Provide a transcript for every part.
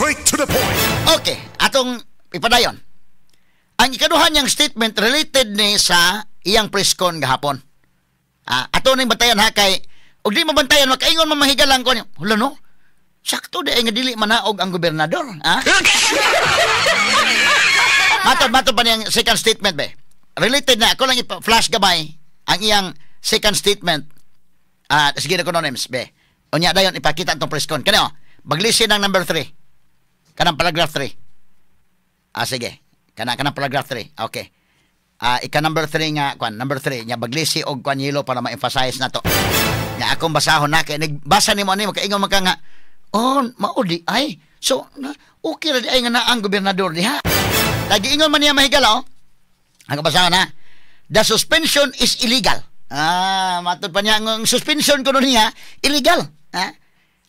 Straight to the point. Okay, atong ipadayon. Ang ikaduha niyang statement related ni sa iyang press-con gahapon. Ato ning bantayan ha kay og di mabantayan makaingon mamahigalang ko niyo. Wala no? Sakto di ay nga dili manaog ang gobernador, ha? Matod pa niyang second statement be. Related na ako lang i-flash gabay ang iyang second statement. Sige na ko names be. Unya dayon ipakita itong press-con. Kano? Baglisin ng number 3. Kanang paragraph 3. Sige. Kanang paragraph 3. Okay. Ika number 3 nga, number 3 nya baglisi og yelo para ma-emphasize na to. Nya akong basahon na kay nagbasa nimo ani makaingon man ka nga. Maudi ay. So, okay ra di ay nga na ang gobernador diha. Lagi ingon man niya mahigala Ang basahon na. The suspension is illegal. Matod pa niya ang suspension kuno niya illegal.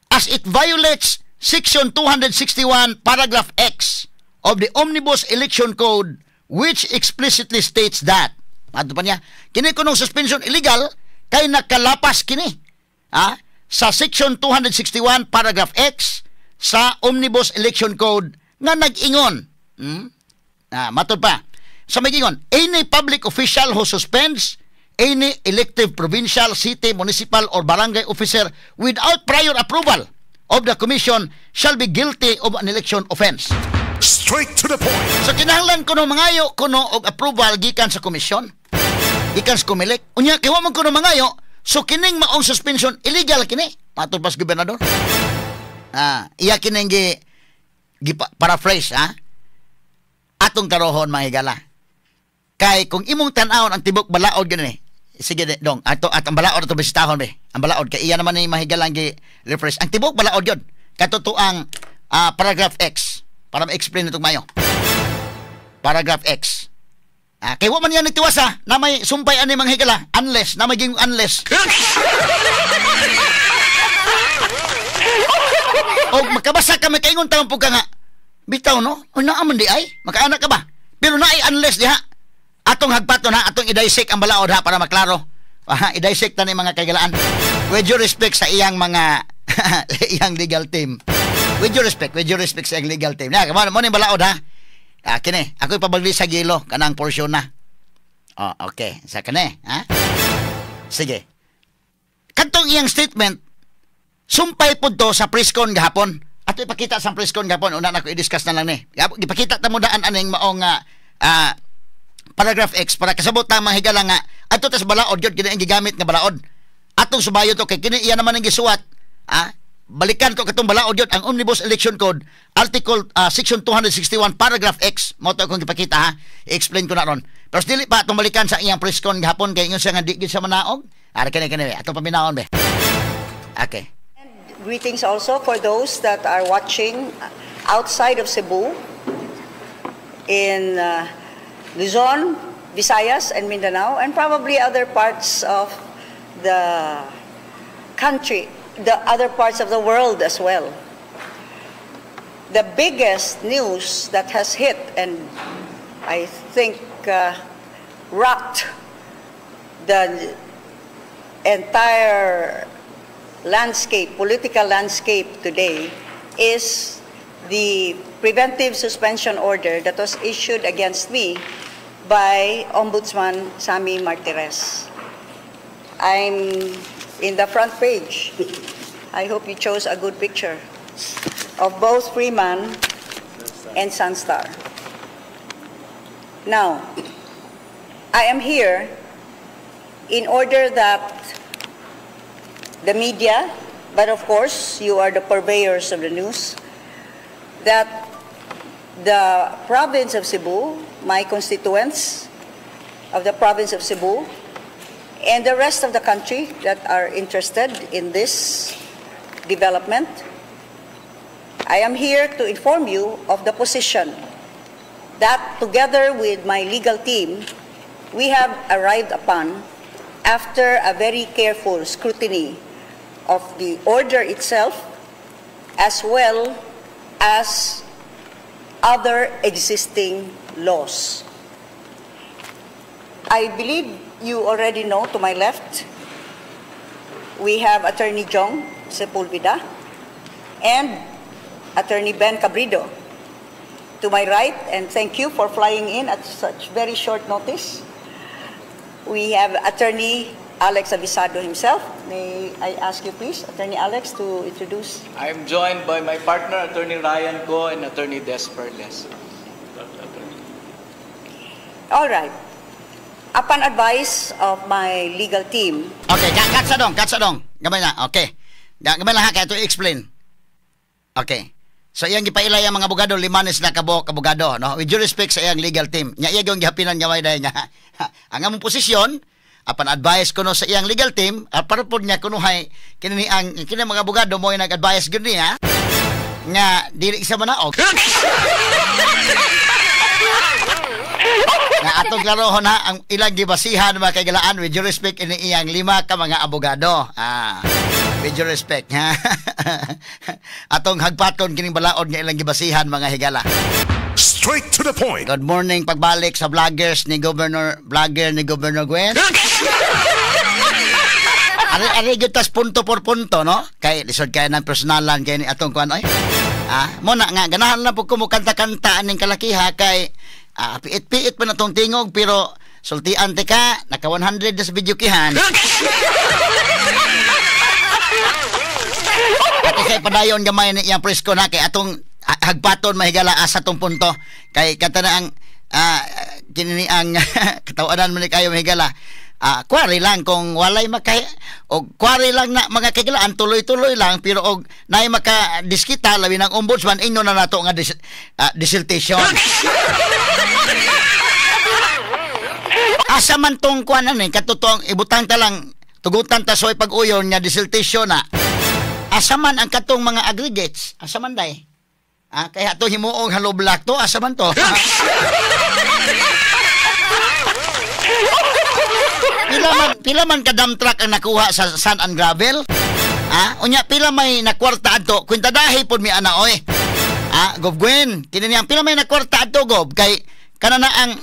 As it violates Section 261, Paragraph X of the Omnibus Election Code, which explicitly states that, matod pa niya, kini kunong suspension illegal, kay nakalapas kini sa Section 261, Paragraph X sa Omnibus Election Code nga nag-ingon. Matod pa, sa mag-ingon, any public official who suspends any elective provincial, city, municipal, or barangay officer without prior approval of the commission shall be guilty of an election offense. Straight to the point. So kinahanglan kuno mangayo kuno og approval gikan sa komisyon, gikan sa Comelec. Unya kay wa man kuno mangayo, so kining maong suspension illegal kini. Matod pas gobernador. Iya kining gi paraphrase atong karohon mahigala. Kay kung imong tan-awon ang tibok balaod gani. Sige dong, at ang balaod ato bisitahon be. Ang balaod kay iya naman ni mahigalang gi refresh. Ang tibok balaod yon. Katutuang paragraph X para ma-explain itong mayo. Paragraph X. Kay wa man yan nagtiwasa na may sumpay ani manghigala unless na maging unless. O makabasa ka makaingon taon po ka nga. Bitaw no? O naaman di ay? Makaanak ka ba? Pero na ay unless diha. Atong hagpaton atong i-dissect ang balaod para maklaro. I-dissect na ni mga kagalaan. With due respect sa iyang mga iyang legal team. With due respect sa iyang legal team. Na, mo ni balaod kini, ako ipabagli sa gilo kanang portion na. Okay. Sa kani, Sige. Kadtong iyang statement, sumpay pud to sa press-con gahapon. Ato ipakita sa press-con gahapon, una nako i-discuss na lang ni. Ipakita ta mo daan aning maong paragraph X para kasabot ta mahigalang nga ato tas balaod gyud kini ang gigamit nga balaod. Atong subayo to kay kini iya naman ang gisuwat. Balikan to katong balaod gyud ang Omnibus Election Code Article Section 261 Paragraph X mo to akong gipakita I-explain ko na ron. Pero dili pa atong balikan sa iyang press con gahapon kay ingon siya nga di gyud siya manaog. Kani atong paminawon be. Okay. Greetings also for those that are watching outside of Cebu in Luzon, Visayas, and Mindanao, and probably other parts of the country, the other parts of the world as well. The biggest news that has hit and I think rocked the entire landscape, political landscape today is the preventive suspension order that was issued against me by Ombudsman Sammy Martires. I'm in the front page. I hope you chose a good picture of both Freeman and Sunstar. Now, I am here in order that the media, but of course you are the purveyors of the news, that the province of Cebu, my constituents of the province of Cebu, and the rest of the country that are interested in this development, I am here to inform you of the position that together with my legal team, we have arrived upon after a very careful scrutiny of the order itself as well as other existing laws. I believe you already know, to my left, we have Attorney Jong Sepulveda, and Attorney Ben Cabrido. To my right, and thank you for flying in at such very short notice, we have Attorney Alex Avisado himself. May I ask you please, Attorney Alex, to introduce? I'm joined by my partner, Attorney Ryan Ko and Attorney Des Perles. All right. Upon advice of my legal team, Okay, katsa dong. Gamay na, okay. Gamay lang ha, kaya ito i-explain. Okay. So, iyang gipailay ang mga abogado, limanes na kabogado, no? With due respect sa iyang legal team. Nya iya yung gihapinan gamay dahil niya. Ang among posisyon, apan advice ko no sa iyang legal team, at para po niya kunuhay, kini mga abogado mo yung nag-advise gud niya, nga, dili isa manaog. Nga atong klarohon ha, ang ilang gibasihan mga kaigalaan, with due respect ini iyang 5 ka mga abogado. With due respect ha. Atong hagpaton kining balaod nga ilang gibasihan mga higala. Straight to the point. Good morning pagbalik sa vlogger ni Governor Gwen. Ari gitas punto por punto no. Kay lisod kay ng personalan kay ni atong kuan oy. Mo na nga ganahan na pud ko mo kanta-kanta aning kalakiha kay piit-piit pa na tong tingog pero sultian te ka naka 100 na sa video kihan. At kay padayon gamay ni iyang presko na kay atong hagpaton mahigala sa tong punto kay kata na ang kinini ang katawanan man ni kayo mahigala. Kwari lang kung walay makay o kwari lang na mga kaigalaan tuloy-tuloy lang pero og nay makadiskita labi ng ombudsman inyo na nato nga dissertation. Asa man tong kuan ani katutong ibutang ta lang tugutan ta soy pag-uyon nga dissertation na. Asa man ang katong mga aggregates? Asa man day? Kaya to himuong hello black to asa man to? Pila man kadam truck ang nakuha sa sand and gravel? Unya pila may nakwarta adto? Kwintadahi pod mi ana oy. Gob Gwen, kini niyang pila may nakwarta adto gob kay kanana ang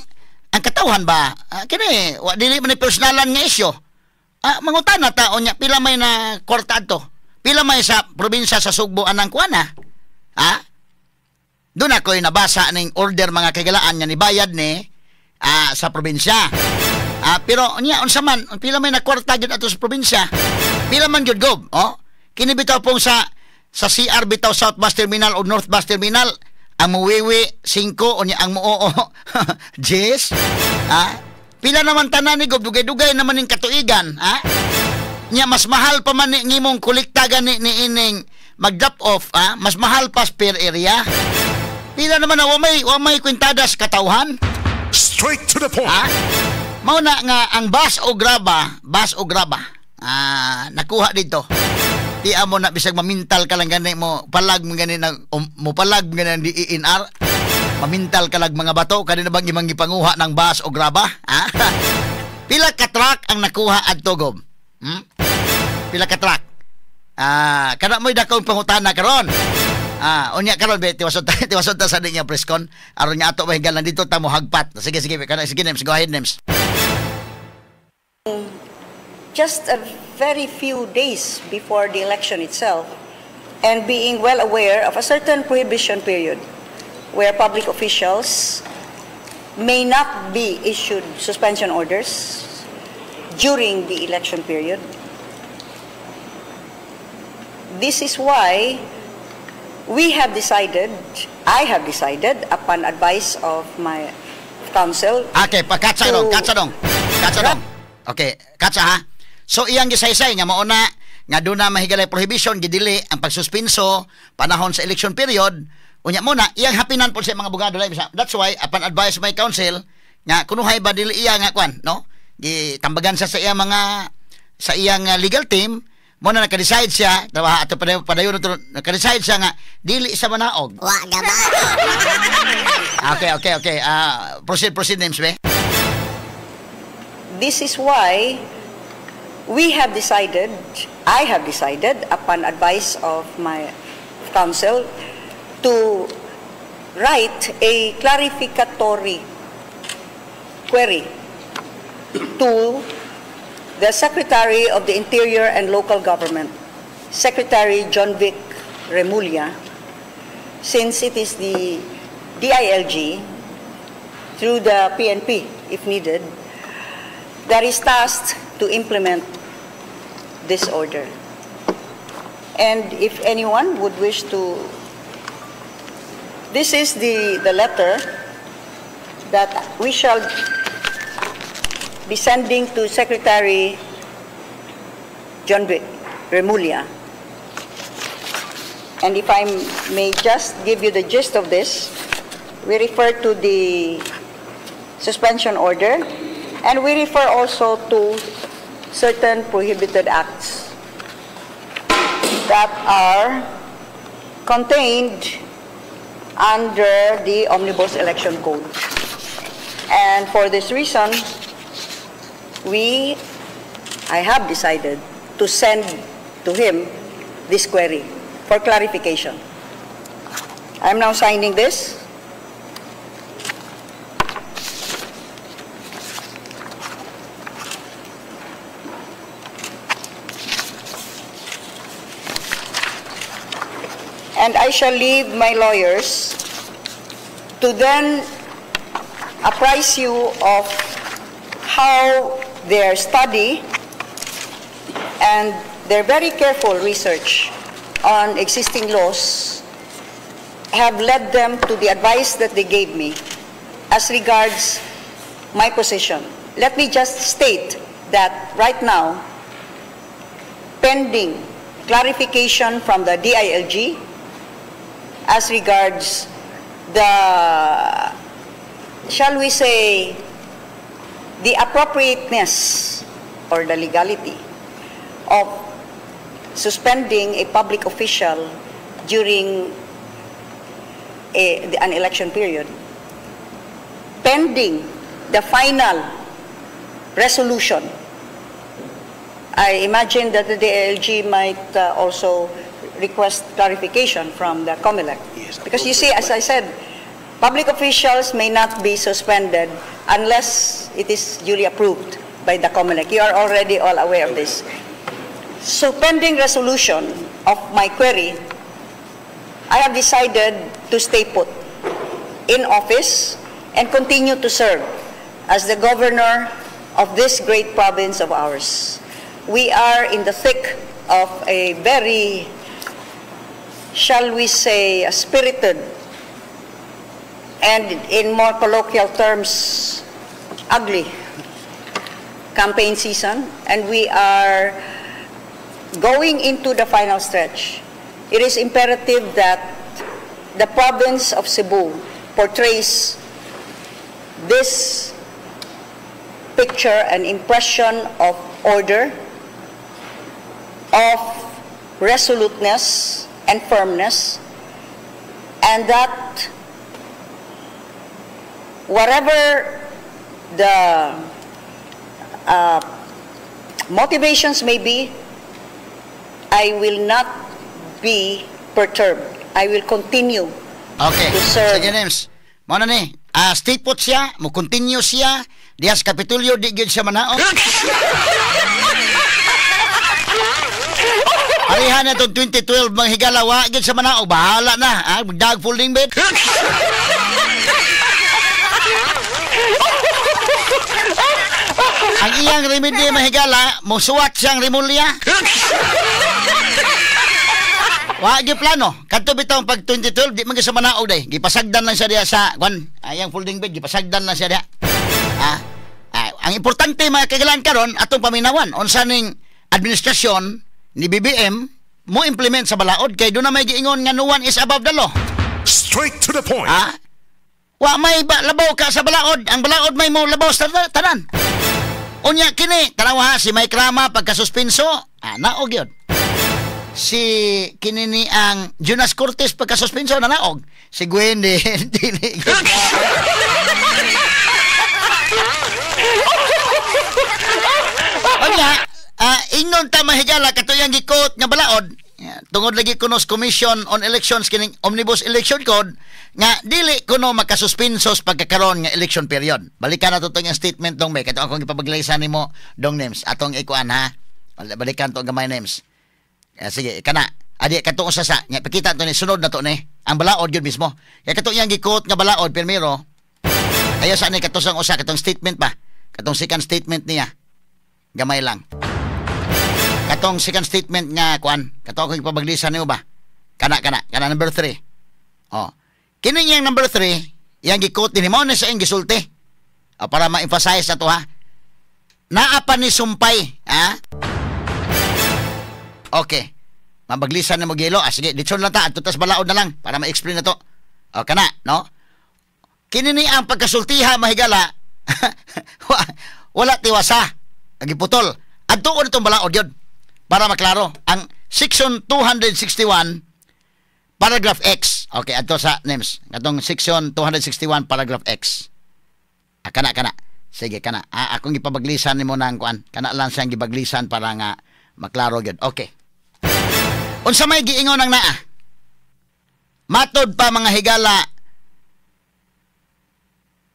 katawhan ba? Kini wa dili man ni personalan nga isyu. Mangutana ta unya pila may nakwarta adto? Pila may sa probinsya sa Sugbo anang kuana? Doon ako'y nabasa ning order mga kagalaan nga ni bayad ni sa probinsya. Pero niya unsa man pila may nakwarta gyud ato sa probinsya. Pila man gyud gob, kini bitaw pong sa CR bitaw South Bus Terminal o North Bus Terminal ang muwiwi 5 o niya ang muoo 10. Pila naman tanan ni gob dugay-dugay naman ning katuigan, Nya mas mahal pa man ni ngimong kolekta gani ni ining mag-drop off, mas mahal pa per area. Pila naman na wa may kwintadas katawhan. Straight to the point. Mao na nga ang bus o graba, nakuha dito. Di amo na bisag mamintal ka lang gani mo palag mo gani mo palag mo gani DENR. Mamintal ka lang mga bato kani na bang imong gipanguha ng bus o graba? Pila ka truck ang nakuha adto gob? Pila ka truck? Kana mo'y dakong pangutana karon. Unya karon be tiwasod ta sa dinya preskon aron nya ato mahigalan dito ta mo hagpat. Sige names, go ahead names. just a very few days before the election itself, and being well aware of a certain prohibition period where public officials may not be issued suspension orders during the election period. This is why I have decided, upon advice of my counsel. Okay, katsa dong. Okay, katsa ha. So iyang gisaysay nga mao na nga doon na mahigalay prohibition gidili ang pagsuspenso panahon sa election period. Unya mo na iyang hapinan po sa mga abogado lai. That's why upon advice of my counsel nga kunuhay ba dili iya nga kwan, no? Gitambagan sa iyang mga sa iyang legal team mo na naka-decide siya, daw ato padayon naka-decide siya nga dili sa manaog. Wa gaba. Okay. Proceed names be. This is why I have decided upon advice of my counsel to write a clarificatory query to the Secretary of the Interior and Local Government, Secretary John Vic Remulla, since it is the DILG, through the PNP, if needed, that is tasked to implement this order. And if anyone would wish to, this is the letter that we shall be sending to Secretary John Remulla. And if I may just give you the gist of this, we refer to the suspension order, and we refer also to certain prohibited acts that are contained under the Omnibus Election Code. And for this reason, I have decided to send to him this query for clarification. I'm now signing this. And I shall leave my lawyers to then apprise you of how their study and their very careful research on existing laws have led them to the advice that they gave me as regards my position. Let me just state that right now, pending clarification from the DILG as regards the, shall we say, the appropriateness or the legality of suspending a public official during an election period, pending the final resolution. I imagine that the DILG might also request clarification from the COMELEC. Yes, because you see, as I said, public officials may not be suspended unless it is duly approved by the COMELEC. You are already all aware of this. So pending resolution of my query, I have decided to stay put in office and continue to serve as the governor of this great province of ours. We are in the thick of a very, shall we say, a spirited and, in more colloquial terms, ugly campaign season, and we are going into the final stretch. It is imperative that the province of Cebu portrays this picture, an impression of order, of resoluteness and firmness, and that whatever the motivations may be, I will not be perturbed. I will continue Okay. to serve. Sige, Nems. Muna ni, stay put siya, mo continue siya, dias Kapitulyo, di gyud siya manaog. Arihan na itong 2012 mga higala, wa gyud siya manaog, bahala na, magdag folding bed. Ang iyang remedy mahigala, musuwat siyang Remulla. Wa gyud plano. Kadto bitaw pag 2012 di man gyud sa manaog day. Gipasagdan lang siya diha sa kwan, ayang folding bed, gipasagdan lang siya diha. Ang importante mga kagalan karon atong paminawan unsa ning administrasyon ni BBM mo implement sa balaod kay do na may giingon nga no one is above the law. Straight to the point. Wa may labaw ka sa balaod, ang balaod may mo labaw sa tanan. Unya kini tanawa si Mike Rama pagkasuspenso, naog yun. Si kinini ang Jonas Cortez pagkasuspenso na naog. Si Gwen dili. Unya, ingnon ta mahigala katuyang gikot nga balaod. Tungod lagi kuno Commission on Elections kining Omnibus Election Code nga dili kuno makasuspensos pagkakaron nga election period. Balikan nato tong statement dong may kato akong ipabaglaysan nimo dong names atong ikuan ha. Balikan to gamay names. Sige kana. Adi katong usa sa nya pakita to ni sunod na to ni. Ang balaod yun mismo. Kaya katong iyang gikot nga balaod primero. Kaya sa ni katong usa katong statement pa. Katong second statement niya. Gamay lang. Katong second statement nga kuan. Katong akong ipabaglisan nimo ba? Kana number 3. Oh. Kini yang number 3, yang gikot din mo na sa iyang gisulti. Para ma-emphasize na to ha. Naa pa ni sumpay, ha? Okay. Mabaglisan na mo gilo. Sige, ditson lang ta. Tutas balaod na lang para ma-explain na to. O, kana, no? Kini ni ang pagkasultiha, mahigala. Wala tiwasa. Nagiputol. Adtuon itong balaod yun. Para maklaro. Ang Section 261, Paragraph X. Okay, adto sa names. Atong Section 261, Paragraph X. Kana. Sige, kana. Akong ipabaglisan ni mo ng kuan. Kana lang siyang gibaglisan para nga maklaro yun. Okay. Unsa may giingon ng naa? Matod pa mga higala,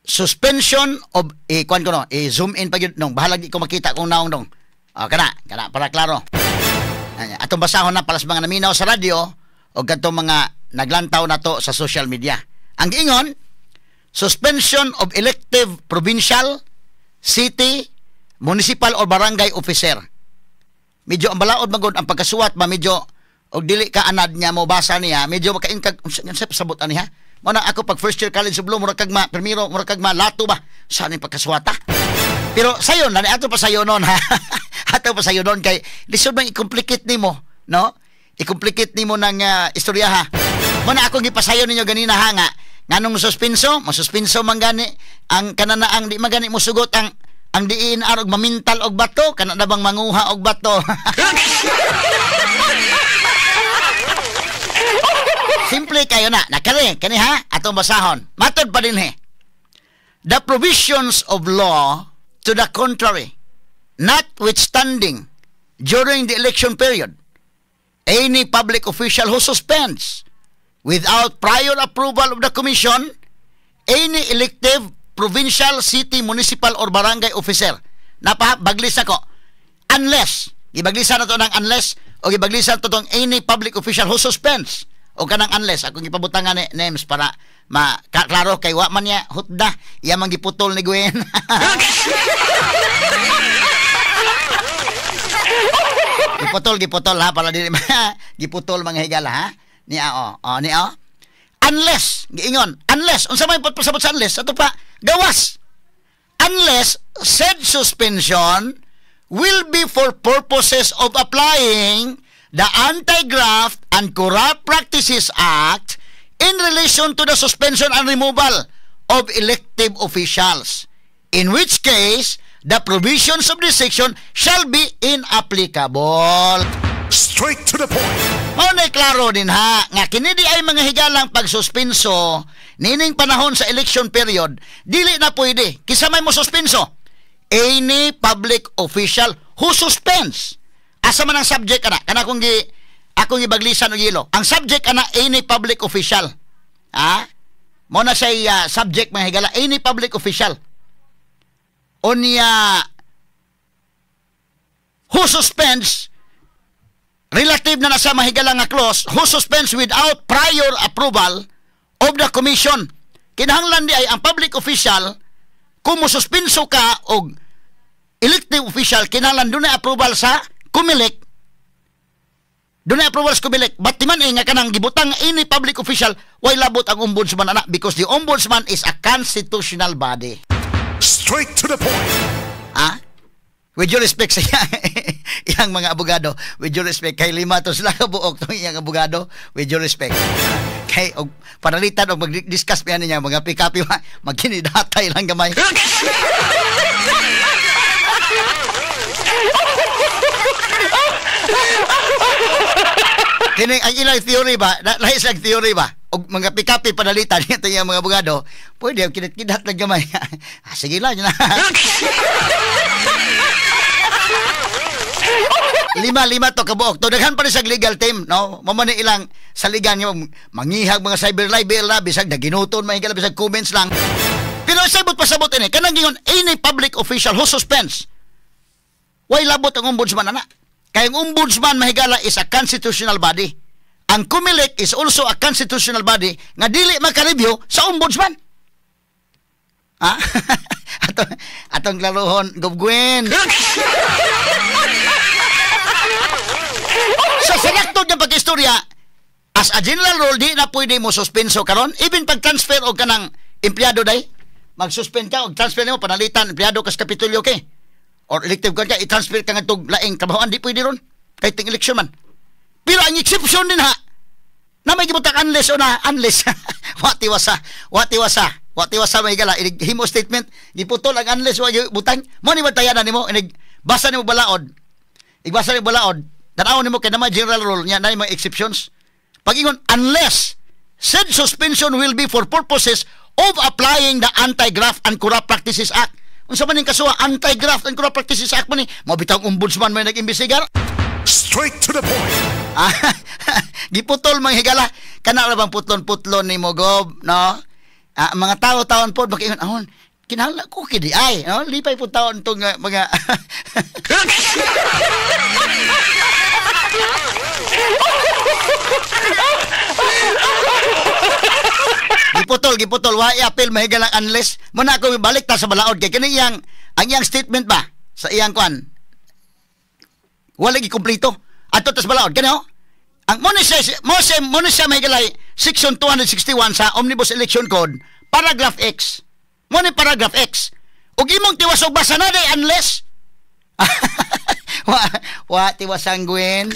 suspension of kuan ko no, zoom in pa gyud nung bahala di ko makita kung naong dong. Kana para klaro. Atong basahon na para sa mga naminaw sa radyo o kadtong mga naglantaw na to sa social media. Ang giingon, suspension of elective provincial, city, municipal or barangay officer. Medyo ang balaod magod ang pagkasuwat ba medyo og dili ka anad niya mo basa niya medyo makaingkag unsa pasabot ani ha mo na ako pag first year college of law mura kag ma primero mura kag ma lato ba sa ni pagkasuwata pero sayon na ato pa sayon non ha ato pa sayon non kay lisod man i-complicate nimo no i-complicate nimo ng istorya ha mo na ako gipasayon ninyo ganina ha nga nganong suspenso masuspenso man gani ang kananaang di magani mo sugot ang diin arog mamintal og bato kana na bang manguha og bato. Simple kayo na kani ha atong basahon matod pa din he. The provisions of law to the contrary notwithstanding during the election period any public official who suspends without prior approval of the commission any elective provincial, city, municipal, or barangay officer. Baglis ako. Unless, ibaglisan na to ng unless, o ibaglisan to tong any public official who suspends, o kanang unless, akong ipabutangan ni names para klaro kay wa man niya, hutda, iya mang giputol ni Gwen. Giputol ha, para din, giputol mga higala ha. Niya unless, giingon, unless, unsa may pasabot sa unless, ato pa, gawas. Unless said suspension will be for purposes of applying the Anti-Graft and Corrupt Practices Act in relation to the suspension and removal of elective officials, in which case, the provisions of this section shall be inapplicable. Straight to the point. Maunay klaro din ha, nga kinidi ay mga higalang pagsuspenso nining panahon sa election period, dili na pwede. Kisa may mo suspenso, any public official who suspends. Asa man ang subject kana? Kana akong gibaglisan og yelo. Ang subject kana any public official. Ha? Mo na say subject mga higala, any public official. Onya who suspends relative na nasa mahigala nga clause, who suspends without prior approval of the commission. Kinahanglan di ay ang public official, kung mususpenso ka o elective official, kinahanglan doon na approval sa Comelec. Doon na approval sa Comelec. Batiman ay nga kanang gibutang any public official, why labot ang ombudsman anak? Because the ombudsman is a constitutional body. Straight to the point. Ah? With your respect sa iyang mga abogado, with your respect, kay lima to sila kabuok itong iyang abogado, with your respect. Kay, panalitan o mag-discuss pa yan niya, mga pick-up yung magkinidatay lang gamay. Kini ang ilang theory ba? Lahis lang theory ba? O mga pick-up panalitan ito yung mga abogado, pwede, kinat-kinat lang gamay. Sige lang, yun na. Lima to kabuok. To daghan pa rin sa legal team, no? Mamani ilang saligan yung mangihag mga cyber libel na bisag naginuton mahigala bisag comments lang. Pero sabot pasabot ini kanang gingon any public official who suspends. Why labot ang ombudsman ana? Kay ang ombudsman mahigala is a constitutional body. ang COMELEC is also a constitutional body nga dili maka-review sa ombudsman. Ha? atong klaruhon, Gubgwen. So, sa laktod ng pag-istorya, as a general rule, di na pwede mo suspenso karon. Even pag-transfer o ka ng empleyado day, mag-suspend ka o transfer mo, panalitan, empleyado ka sa Kapitolyo, okay? Or elective ka, i-transfer ka nga itong laing trabahoan, di pwede ron. Kahit ting eleksyon man. Pero ang exception din ha, na may gibutak unless o na unless. Watiwasa may gala. Himo statement, giputol ang unless wa butang. Mo ni batayanan nimo, basa nimo balaod. Igbasa nimo balaod. Tanaw nimo kay na general rule nya na may exceptions. Pag-ingon, unless said suspension will be for purposes of applying the Anti-Graft and Corrupt Practices Act. Unsa man ning kasuha, Anti-Graft and Corrupt Practices Act man ni, mabitaw ombudsman may nag-imbestigar. Straight to the point. Giputol mga higala. Kana ra bang putlon-putlon nimo gob, no? Mga tao-taon po makiingon, ahon, kinahanglan ko kidi ay, no? Lipay po taon tong mga Giputol, wa i-appeal mahigala unless mo na ako balik ta sa balaod kay kini ang iyang statement ba sa iyang kwan. Wala gi kompleto. Ato tas balaod kani ho. Ang mo siya may galay section 261 sa Omnibus Election Code, paragraph X. Mo ni paragraph X. Ug imong tiwasog basa na day unless wa tiwasang Gwen.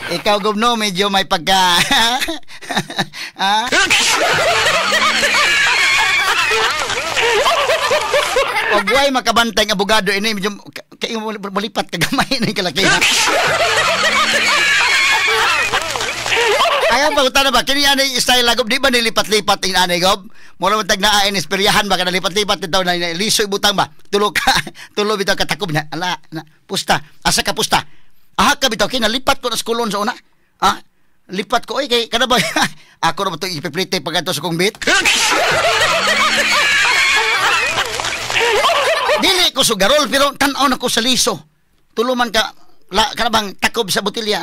Ikaw gubno medyo may pagka Pag way makabantay ng abogado ini medyo kayo malipat kagamay ng kalakihan. Ayaw pa utana ba kini ani style lagob di ba nilipat-lipat in ani gob? Mura man tag naa inisperyahan ba ka nalipat-lipat itaw na lisoy butang ba? Tulo bitaw katakob na ala na pusta. Asa ka pusta? Aha ka bitaw kinalipat ko na sa kulon sa una. Ha? Lipat ko kay kada ba? Ako ra to ipiplite pag ato sa kong bit. Dili ko sugarol pero tan-aw na ko sa liso. Tuluman ka kanabang takob sa botelya.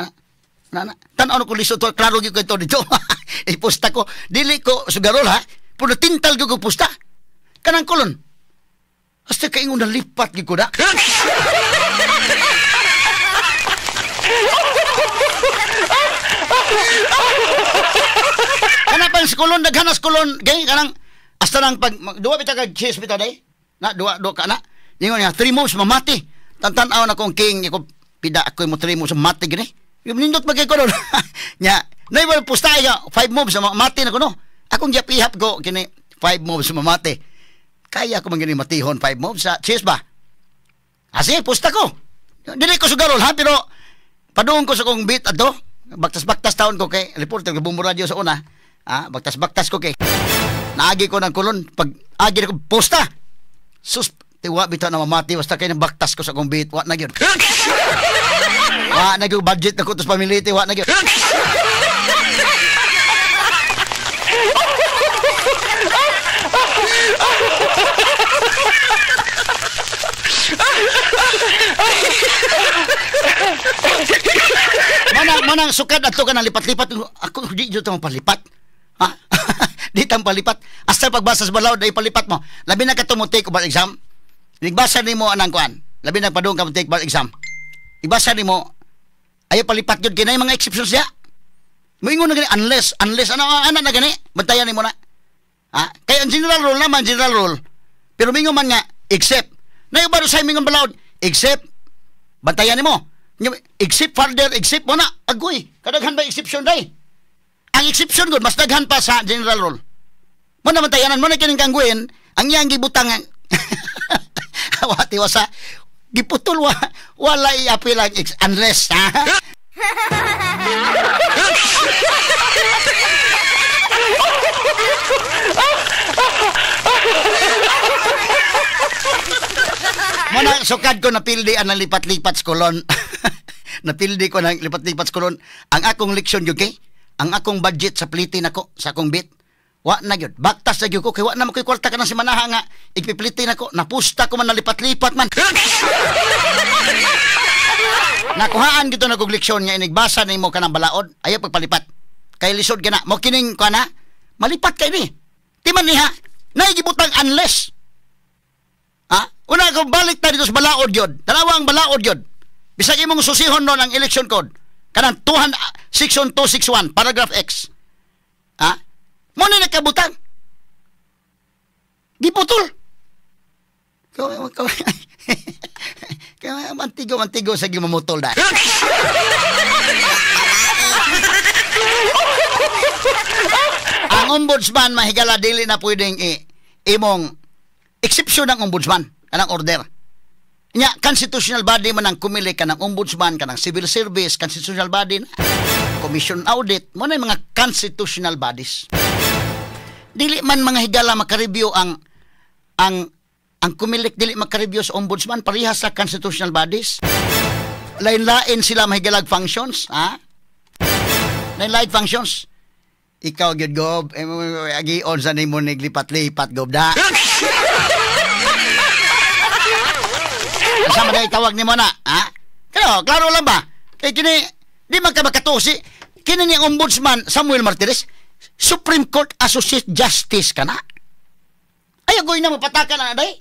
Tan-aw na ko liso to klaro gyud ko ito dito. Ipusta ko. Dili ko sugarol ha. Puno tintal gyud ko pusta. Kanang kulon. Hasta kaingon na lipat gyud ko da. Kanapang skulon daghanas kulon gay kanang hasta nang pag duwa bitaw kag cheese bitaw day. Na duwa ka na. Ningon niya 3 moves mamati. Tan-tanaw na kong king ko pida ako mo 3 moves mamati gani. Yung nindot magay ko doon. Nya, nay wala pusta ya 5 moves mamati na ko no. Akong gihap ko kini 5 moves mamati. Kaya ko man gani matihon 5 moves sa chess ba. Asi pusta ko. Dili ko sugarol ha pero padung ko sa kong beat ato. Baktas-baktas taon ko kay reporter ko Bumbo Radio sa una. Baktas-baktas ko kay naagi ko ng kulon pag agi ko pusta. Sus, tiwa bitaw na mamati basta kay nang baktas ko sa kong beat. Wa na gyud. Wa na gyud budget na ko tos pamiliti, wa na gyud. Manang sukad ato ka nang lipat-lipat. Ako di jud ta palipat. Ha? Di tang palipat. Hasta pagbasa sa balaod ay palipat mo. Labi na kato mo take bar exam. Igbasa nimo anang kuan. Labi na padung ka mo take bar exam. Ibasa nimo ayo palipat jud kinay mga exceptions ya. Moingon na gani unless ana na gani bantayan nimo na. Ha? Kay ang general rule naman general rule. Pero mingon man nga except. Nayo baro sa mingon balaod except bantayan nimo. Except further except mo na agoy. Kadaghan ba exception day? Ang exception gud mas daghan pa sa general rule. Mo naman tayanan mo na kining kangguin, ang iyang gibutang wati wasa giputol wala i-appeal ang unless ha. Muna sukad ko napildi ang lipat-lipat sa kolon. Napildi ko ng lipat-lipat sa kolon. Ang akong leksyon yun kay ang akong budget sa pliti nako sa akong bit wa na gyud baktas na gyud ko kay wa na makoy kwarta kanang si manaha nga igpipliti nako napusta ko man nalipat-lipat man. Nakuhaan gito na kog leksyon nga inigbasa nimo kanang balaod, ayaw pagpalipat. Kay lisod ka na, mo kining ka na, malipat kay ni. Timan niha, naigibutang unless. Ha? Una ko balik tayo dito sa balaod yun. Dalawang balaod yun. Bisag imong susihon nun ang election code. Kanang section 261, paragraph X. Ha? Mo na nakabutang. Giputol. Kaya mantigo sa gimamutol da. Ang ombudsman mahigala dili na pwedeng imong exception ng ombudsman kanang order. Nya constitutional body man ang kumili kanang ombudsman kanang civil service constitutional body na. Commission audit mo na mga constitutional bodies. Dili man mga higala makareview ang kumilik dili makareview sa ombudsman parehas sa constitutional bodies. Lain-lain sila mahigalag functions, ha? Lain-lain functions. Ikaw gyud gob, agion sa nimo naglipat-lipat gob da. Sama na itawag nimo na, ha? Kaya klaro lang ba? Kay kini di man ka makatusi. Kini ni ombudsman Samuel Martires, Supreme Court Associate Justice kana. Ayaw ko na mapatakan na day.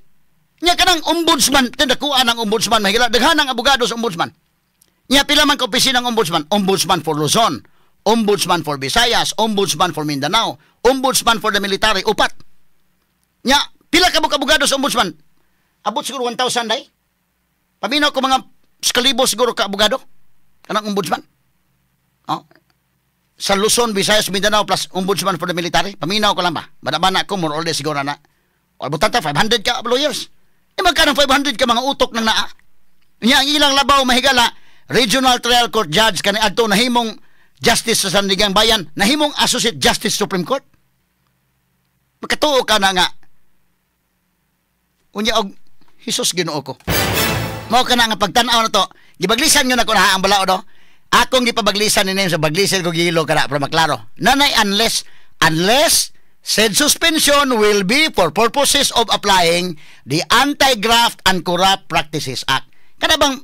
Nya kanang ombudsman, tindakuan ng ombudsman, mahigala daghan ng abogado sa ombudsman. Nya pila man ka opisina ng ombudsman, ombudsman for Luzon, ombudsman for Visayas, ombudsman for Mindanao, ombudsman for the military, upat. Nya pila ka abogado sa ombudsman? Abot siguro 1,000 day. Paminaw ko mga skalibo siguro ka abogado kanang ombudsman. Oh. Sa Luzon, Visayas, Mindanao plus ombudsman for the military, paminaw ko lang ba? Bana ko more or less siguro na. O butata 500 ka lawyers. Magkano 500 ka mga utok ng naa? Nya ang ilang labaw mahigala Regional Trial Court Judge kani adto nahimong Justice sa Sandigang Bayan, nahimong Associate Justice Supreme Court. Makatuo ka na nga. Unya og Hesus Ginoo ko. Mao ka na nga pagtan-aw na to. Gibaglisan nyo na ko na ang balao do. Akong gipabaglisan ni sa baglisan ko gilo kada para maklaro. Nanay unless said suspension will be for purposes of applying the Anti-Graft and Corrupt Practices Act. Kada bang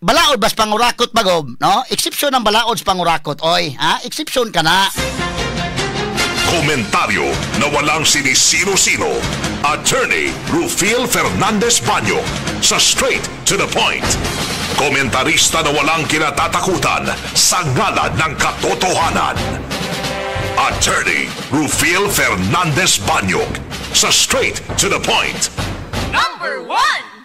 balaod bas pangurakot bagob, no? Exception ng balaod sa pangurakot, oy, ha? Exception ka na. Komentaryo na walang sinisino-sino. Attorney Rufil Fernandez Banyo sa Straight to the Point. Komentarista na walang kinatatakutan sa ngalan ng katotohanan. Attorney Rufil Fernandez Banyog sa Straight to the Point. #1